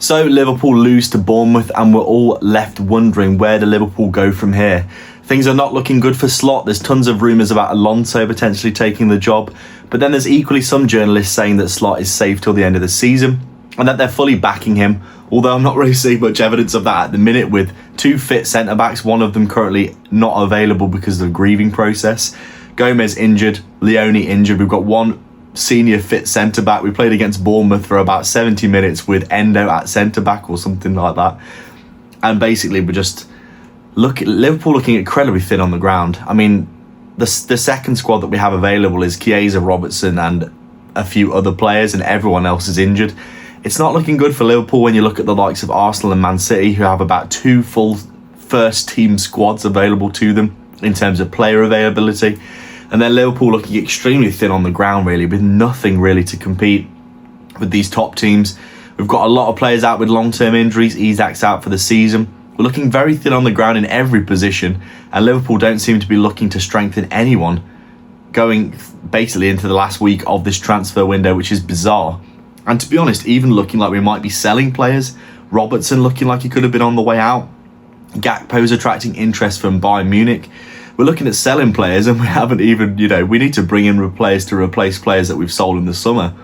So Liverpool lose to Bournemouth and we're all left wondering, where do Liverpool go from here? Things are not looking good for Slot. There's tons of rumours about Alonso potentially taking the job, but then there's equally some journalists saying that Slot is safe till the end of the season and that they're fully backing him, although I'm not really seeing much evidence of that at the minute, with two fit centre-backs, one of them currently not available because of the grieving process. Gomez injured, Leone injured. We've got one senior fit centre-back. We played against Bournemouth for about 70 minutes with Endo at centre-back or something like that. And basically we're just Liverpool looking incredibly thin on the ground. I mean, the second squad that we have available is Chiesa, Robertson and a few other players, and everyone else is injured. It's not looking good for Liverpool when you look at the likes of Arsenal and Man City, who have about two full first team squads available to them in terms of player availability. And then Liverpool looking extremely thin on the ground, really, with nothing really to compete with these top teams. We've got a lot of players out with long-term injuries. Isak's out for the season. We're looking very thin on the ground in every position, and Liverpool don't seem to be looking to strengthen anyone going basically into the last week of this transfer window, which is bizarre. And to be honest, even looking like we might be selling players. Robertson looking like he could have been on the way out. Gakpo's attracting interest from Bayern Munich. We're looking at selling players and we haven't even, we need to bring in players to replace players that we've sold in the summer.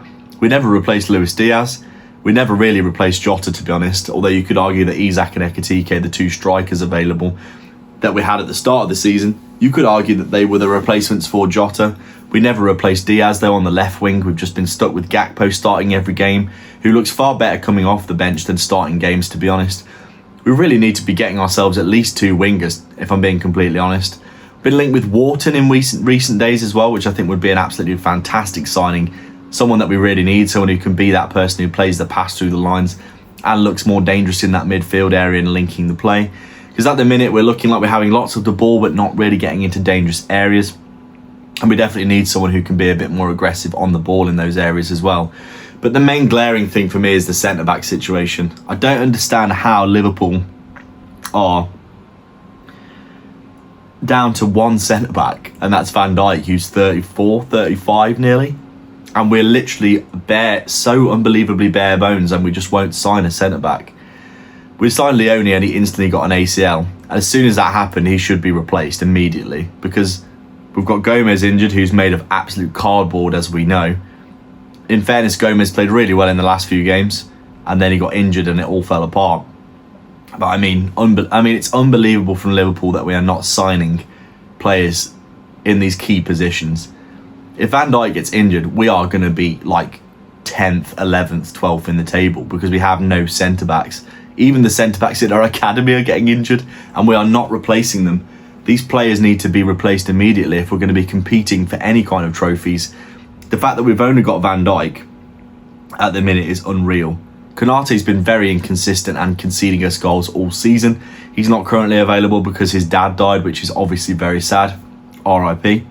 We never replaced Luis Diaz. We never really replaced Jota, to be honest, although you could argue that Isak and Ekitike, the two strikers available that we had at the start of the season, you could argue that they were the replacements for Jota. We never replaced Diaz, though, on the left wing. We've just been stuck with Gakpo starting every game, who looks far better coming off the bench than starting games, to be honest. We really need to be getting ourselves at least two wingers, if I'm being completely honest. Been linked with Wharton in recent days as well, which I think would be an absolutely fantastic signing. Someone that we really need, someone who can be that person who plays the pass through the lines and looks more dangerous in that midfield area and linking the play. Because at the minute, we're looking like we're having lots of the ball, but not really getting into dangerous areas. And we definitely need someone who can be a bit more aggressive on the ball in those areas as well. But the main glaring thing for me is the centre-back situation. I don't understand how Liverpool are down to one centre-back, and that's Van Dijk, who's 34, 35 nearly. And we're literally so unbelievably bare bones, and we just won't sign a centre-back. We signed Leone and he instantly got an ACL. And as soon as that happened, he should be replaced immediately, because we've got Gomez injured, who's made of absolute cardboard, as we know. In fairness, Gomez played really well in the last few games, and then he got injured and it all fell apart. But I mean, it's unbelievable from Liverpool that we are not signing players in these key positions. If Van Dijk gets injured, we are going to be like 10th, 11th, 12th in the table, because we have no centre-backs. Even the centre-backs in our academy are getting injured, and we are not replacing them. These players need to be replaced immediately if we're going to be competing for any kind of trophies. The fact that we've only got Van Dijk at the minute is unreal. Konate's been very inconsistent and conceding us goals all season. He's not currently available because his dad died, which is obviously very sad. RIP.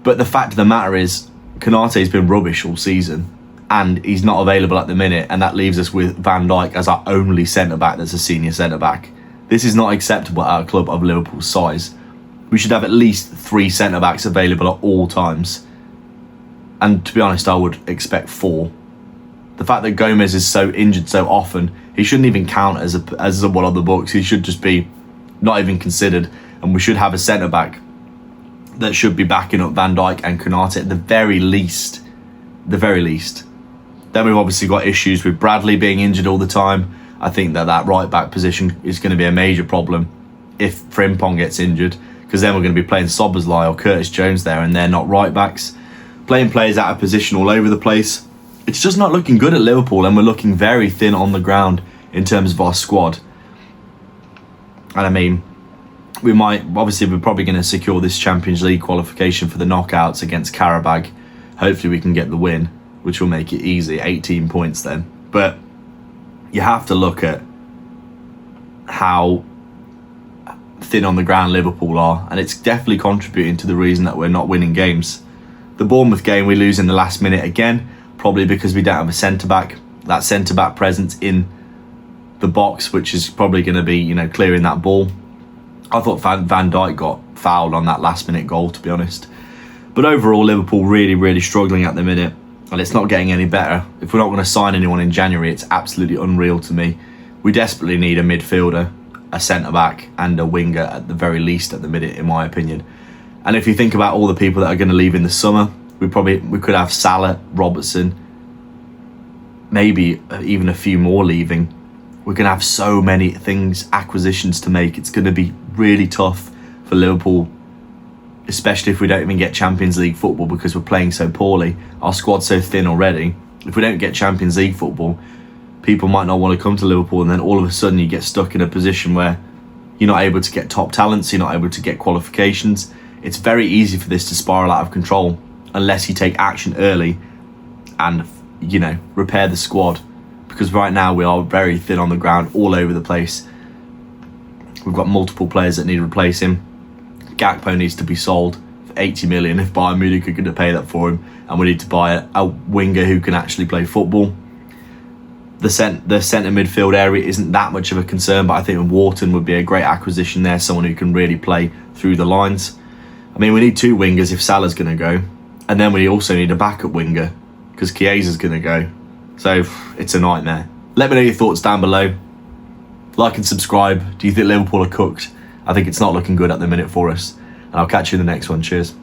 But the fact of the matter is, Konate's been rubbish all season, and he's not available at the minute, and that leaves us with Van Dijk as our only centre-back that's a senior centre-back. This is not acceptable at a club of Liverpool's size. We should have at least 3 centre-backs available at all times. And to be honest, I would expect 4. The fact that Gomez is so injured so often, he shouldn't even count as one on the books. He should just be not even considered, and we should have a centre-back that should be backing up Van Dijk and Konate at the very least. Then we've obviously got issues with Bradley being injured all the time. I think that right back position is going to be a major problem if Frimpong gets injured, because then we're going to be playing Szoboszlai or Curtis Jones there, and they're not right backs. Playing players out of position all over the place. It's just not looking good at Liverpool, and we're looking very thin on the ground in terms of our squad. And I mean, we're probably going to secure this Champions League qualification for the knockouts against Karabag. Hopefully we can get the win, which will make it easy, 18 points then. But you have to look at how thin on the ground Liverpool are, and it's definitely contributing to the reason that we're not winning games. The Bournemouth game we lose in the last minute again, probably because we don't have a centre-back. That centre-back presence in the box, which is probably going to be, clearing that ball. I thought Van Dijk got fouled on that last-minute goal, to be honest. But overall, Liverpool really, really struggling at the minute. and it's not getting any better. If we're not going to sign anyone in January, it's absolutely unreal to me. We desperately need a midfielder, a centre-back and a winger at the very least at the minute, in my opinion. And if you think about all the people that are going to leave in the summer, we could have Salah, Robertson, maybe even a few more leaving. We're going to have so many acquisitions to make. It's going to be really tough for Liverpool, especially if we don't even get Champions League football because we're playing so poorly. Our squad's so thin already. If we don't get Champions League football, people might not want to come to Liverpool, and then all of a sudden you get stuck in a position where you're not able to get top talents, you're not able to get qualifications. It's very easy for this to spiral out of control unless you take action early and, repair the squad. Because right now we are very thin on the ground, all over the place. We've got multiple players that need replacing. Gakpo needs to be sold for 80 million if Bayern Munich are going to pay that for him, and we need to buy a winger who can actually play football. The centre midfield area isn't that much of a concern, but I think Wharton would be a great acquisition there, someone who can really play through the lines. I mean, we need two wingers if Salah's going to go, and then we also need a backup winger because Chiesa's going to go. So it's a nightmare. Let me know your thoughts down below. Like and subscribe. Do you think Liverpool are cooked? I think it's not looking good at the minute for us. And I'll catch you in the next one. Cheers.